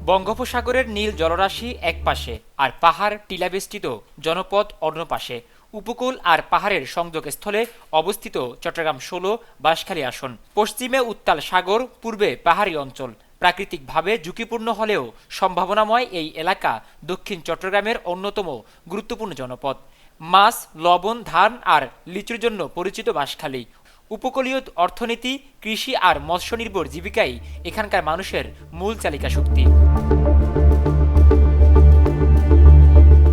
বঙ্গোপসাগরের নীল জলরাশি এক পাশে আর পাহাড় টিলাবেষ্টিত জনপদ অন্য পাশে। উপকূল আর পাহাড়ের সংযোগস্থলে অবস্থিত চট্টগ্রাম ১৬ বাঁশখালী আসন। পশ্চিমে উত্তাল সাগর, পূর্বে পাহাড়ি অঞ্চল। প্রাকৃতিকভাবে ঝুঁকিপূর্ণ হলেও সম্ভাবনাময় এই এলাকা দক্ষিণ চট্টগ্রামের অন্যতম গুরুত্বপূর্ণ জনপদ। মাছ, লবণ, ধান আর লিচুর জন্য পরিচিত বাঁশখালী। উপকূলীয় অর্থনীতি, কৃষি আর মৎস্য নির্ভর জীবিকাই এখানকার মানুষের মূল চালিকা শক্তি।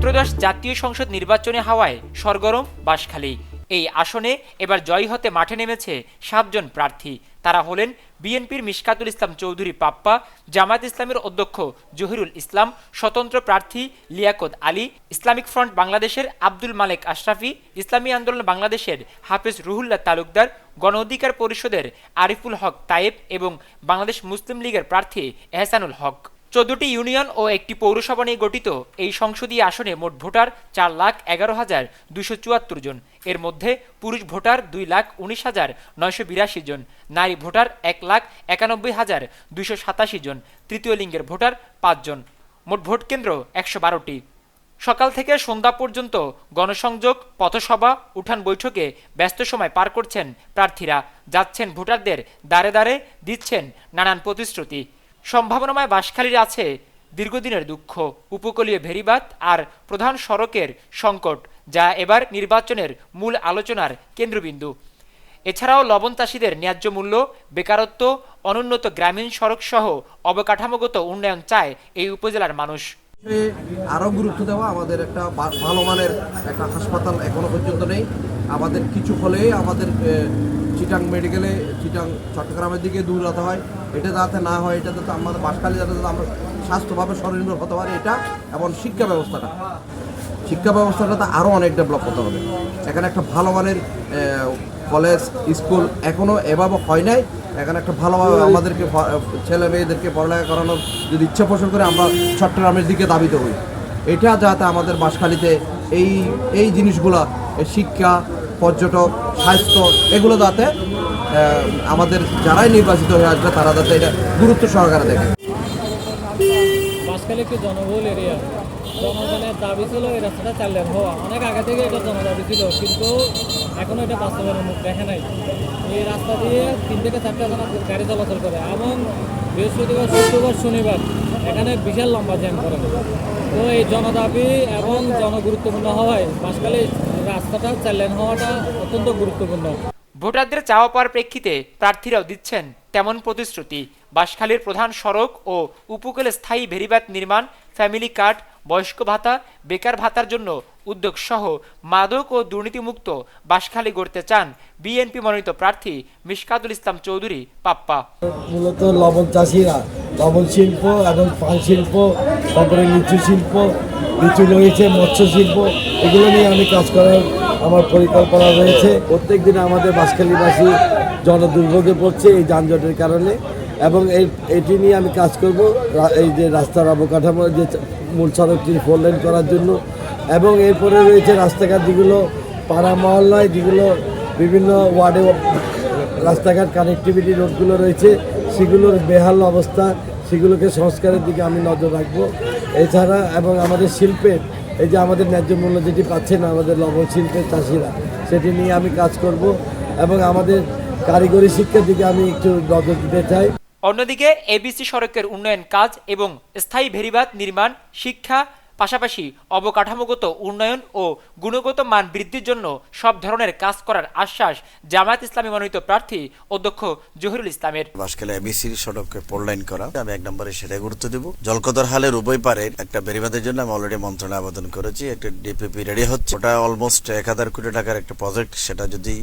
ত্রয়োদশ জাতীয় সংসদ নির্বাচনে হাওয়ায় সরগরম বাঁশখালী। এই আসনে এবার জয়ী হতে মাঠে নেমেছে ৭ জন প্রার্থী। তারা হলেন বিএনপির মিশকাতুল ইসলাম চৌধুরী পাপ্পা, জামায়াত ইসলামের অধ্যক্ষ জহিরুল ইসলাম, স্বতন্ত্র প্রার্থী লিয়াকত আলী, ইসলামিক ফ্রন্ট বাংলাদেশের আব্দুল মালেক আশরাফি, ইসলামী আন্দোলন বাংলাদেশের হাফেজ রুহুল্লাহ তালুকদার, গণ অধিকার পরিষদের আরিফুল হক তায়েব এবং বাংলাদেশ মুসলিম লীগের প্রার্থী এহসানুল হক। ১৪টি ইউনিয়ন ও একটি পৌরসভা নিয়ে গঠিত এই সংসদীয় আসনে মোট ভোটার ৪,১১,২৭৪ জন। এর মধ্যে পুরুষ ভোটার ২,১৯,৯৮২ জন, নারী ভোটার ১,৯১,২৮৭ জন, তৃতীয় লিঙ্গের ভোটার ৫ জন। মোট ভোট কেন্দ্র ১১২টি। সকাল থেকে সন্ধ্যা পর্যন্ত গণসংযোগ, পথসভা, উঠান বৈঠকে ব্যস্ত সময় পার করছেন প্রার্থীরা। যাচ্ছেন ভোটারদের দ্বারে দ্বারে, দিচ্ছেন নানান প্রতিশ্রুতি। সম্ভাবনাময় বাঁশখালীর আছে দীর্ঘদিনের দুঃখ, উপকূলীয় ভেরিবাদ আর প্রধান সড়কের সংকট, যা এবার নির্বাচনের মূল আলোচনার কেন্দ্রবিন্দু। এছাড়াও লবণ চাষিদের ন্যায্য মূল্য, বেকারত্ব, অনুন্নত গ্রামীণ সড়ক সহ অবকাঠামোগত উন্নয়ন চায় এই উপজেলার মানুষ। আরও গুরুত্ব দেওয়া, আমাদের একটা ভালো মানের একটা হাসপাতাল এখনো পর্যন্ত নেই। আমাদের কিছু হলে আমাদের চিটাং মেডিকেলে, চিটাং চট্টগ্রামের দিকে দৌড়াতে হয়। এটা যাতে না হয়, এটা যাতে আমাদের বাঁশখালী যাতে আমরা স্বাস্থ্যভাবে স্বনির্ভর হতে পারি, এটা এবং শিক্ষা ব্যবস্থাটা আরও অনেক ডেভেলপ হতে হবে। এখানে একটা ভালো মানের কলেজ, স্কুল এখনও এভাবে হয় নাই। এখানে একটা ভালোভাবে আমাদেরকে ছেলে মেয়েদেরকে পড়ালেখা করানোর যদি ইচ্ছা পোষণ করে আমরা চট্টগ্রামের দিকে দাবিত হই। এটা যাতে আমাদের বাঁশখালীতে এই জিনিসগুলো, শিক্ষা, পর্যটক, স্বাস্থ্য, এগুলো যাতে আমাদের যারাই নির্বাচিত হয়ে আসবে তারা যাতে এটা গুরুত্ব সহকারে দেখে। বাঁশখালী একটি জনবহুল এরিয়া। জনগণের দাবি ছিল এই রাস্তাটা চালু হওয়া। অনেক আগে থেকে এটা জনদাবি ছিল, কিন্তু এখনও এটা বাস্তবায়নের মুখ দেখে নাই। এই রাস্তা দিয়ে ৩ থেকে ৪টা গাড়ি চলাচল করে এবং বৃহস্পতিবার, শুক্রবার, শনিবার এখানে বিশাল লম্বা জ্যাম করে। তো এই জনদাবি এবং জনগুরুত্বপূর্ণ হওয়ায় বাঁশখালী রাস্তাটা চালু হওয়াটা অত্যন্ত গুরুত্বপূর্ণ। ভোটারদের চাওয়া পাওয়ার প্রেক্ষিতে প্রার্থীরাও দিচ্ছেন তেমন প্রতিশ্রুতি। বাঁশখালীর প্রধান সড়ক ও উপকূলে স্থায়ী ভেরিবাদ নির্মাণ, ফ্যামিলি কার্ড, বয়স্ক ভাতা, বেকার ভাতার জন্য উদ্যোগ সহ মাদক ও দুর্নীতিমুক্ত বাঁশখালী গড়তে চান বিএনপি মনোনীত প্রার্থী মিশকাতুল ইসলাম চৌধুরী পাপ্পা। মূলত লবণ চাষিরা লবণ শিল্প এবং পান শিল্প, তারপরে লিচু শিল্প, লিচু রয়েছে, মৎস্য শিল্প, এগুলো নিয়ে আমি কাজ করার আমার পরিকল্পনা রয়েছে। প্রত্যেক দিন আমাদের বাঁশখালীবাসী জনদুর্ভোগে পড়ছে এই যানজটের কারণে, এবং এটি নিয়ে আমি কাজ করব। এই যে রাস্তার অবকাঠামো, যে মূল সড়কটি 4 লেন করার জন্য, এবং এরপরে রয়েছে রাস্তাঘাট যেগুলো পাড়া মহল্লায়, যেগুলো বিভিন্ন ওয়ার্ডে রাস্তাঘাট কানেক্টিভিটি রোডগুলো রয়েছে, সেগুলোর বেহাল অবস্থা, সেগুলোকে সংস্কারের দিকে আমি নজর রাখবো। এছাড়া এবং আমাদের শিল্পের এই যে আমাদের ন্যায্য মূল্য যেটি পাচ্ছে না আমাদের লবণ শিল্পের চাষিরা, সেটি নিয়ে আমি কাজ করব, এবং আমাদের কারিগরি শিক্ষার দিকে আমি একটু নজর দিতে চাই। অন্যদিকে এবিসি সড়কের উন্নয়ন কাজ এবং স্থায়ী ভেরিবাদ নির্মাণ, শিক্ষা, পাশাপাশি অবকাঠামোগত উন্নয়ন ও গুণগত মান বৃদ্ধির জন্য সব ধরনের কাজ করার আশ্বাস জামায়াত ইসলামী মনোনীত প্রার্থী অধ্যক্ষ জহিরুল ইসলামের। বাঁশখালী এবিসি সড়ককে 4 লেন করা, আমি 1 নম্বরে সেটা গুরুত্ব দেব। জলকদর হালের উভয় পারের একটা বেরিবাদের জন্য আমি অলরেডি মন্ত্রণালয়ে আবেদন করেছি। একটা ডিপিপি রেডি হচ্ছে। ওটা অলমোস্ট 1000 কোটি টাকার একটা প্রজেক্ট। সেটা যদি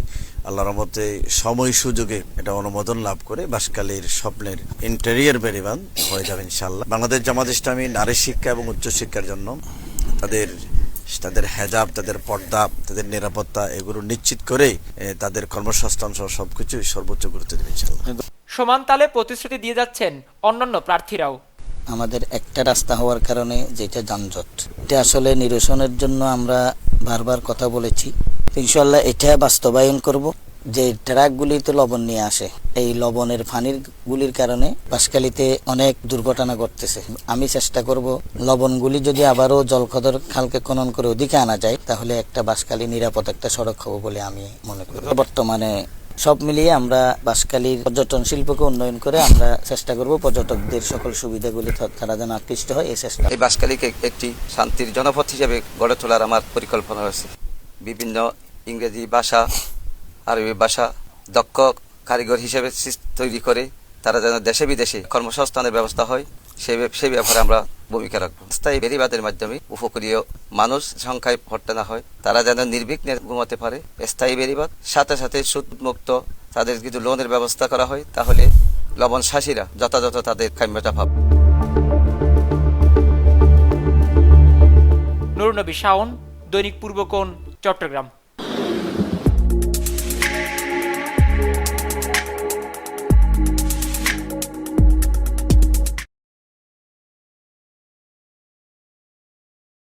আল্লাহর রহমতে সময় সুযোগে এটা অনুমোদন লাভ করে বাঁশখালীর স্বপ্নের ইন্টেরিয়র বেরিবাদ হয়ে যাবে ইনশাআল্লাহ। বাংলাদেশ জামাত ইসলামী নারী শিক্ষা এবং উচ্চশিক্ষার জন্য তাদের হেজাব, তাদের পর্দা, তাদের নিরাপত্তা এগুলো নিশ্চিত করে তাদের কর্মসংস্থান সহ সবকিছু সর্বোচ্চ গুরুত্ব দেবে ইনশাআল্লাহ। সমান তালে প্রতিশ্রুতি দিয়ে যাচ্ছেন অন্যান্য প্রার্থীরাও। আমাদের একটা রাস্তা হওয়ার কারণে যেটা যানজট, এটা আসলে নিরসনের জন্য আমরা বারবার কথা বলেছি। ইনশাআল্লাহ এটা বাস্তবায়ন করব। যে ট্রাকগুলিতে লবণ নিয়ে আসে, এই লবণের ফানির গুলির কারণে বাঁশখালীতে অনেক দুর্ঘটনা ঘটতেছে। আমি চেষ্টা করব লবণগুলি যদি আবারও জলকদর খালকে খনন করে ওদিকে আনা যায়, তাহলে একটা বাঁশখালী নিরাপদ একটা সড়ক হবে বলে আমি মনে করি। বর্তমানে সব মিলিয়ে আমরা বাঁশখালীর পর্যটন শিল্পকে উন্নয়ন করে আমরা চেষ্টা করব পর্যটকদের সকল সুবিধাগুলি তারা যেন আকৃষ্ট হয়, এই চেষ্টা। এই বাঁশখালীকে একটি শান্তির জনপদ হিসেবে গড়ে তোলার আমার পরিকল্পনা রয়েছে। বিভিন্ন ইংরেজি ভাষা, আরবি ভাষা দক্ষ কারিগর হিসেবে তৈরি করে তারা যেন দেশে বিদেশে কর্মসংস্থানের ব্যবস্থা হয়, সেই ব্যাপারে আমরা ভূমিকা রাখবো। স্থায়ী বেড়িবাঁধের মাধ্যমে উপকূলীয় মানুষ সংখ্যায় ভর্তি না হয়, তারা যেন নির্বিঘ্নে ঘুমাতে পারে। স্থায়ী বেড়িবাঁধ সাথে সাথে সুদমুক্ত তাদের কিছু লোনের ব্যবস্থা করা হয়, তাহলে লবণ চাষিরা যথাযথ তাদের কাম্যতা পাবে। নুরুন্নবী শাওন, দৈনিক পূর্বকোণ, চট্টগ্রাম।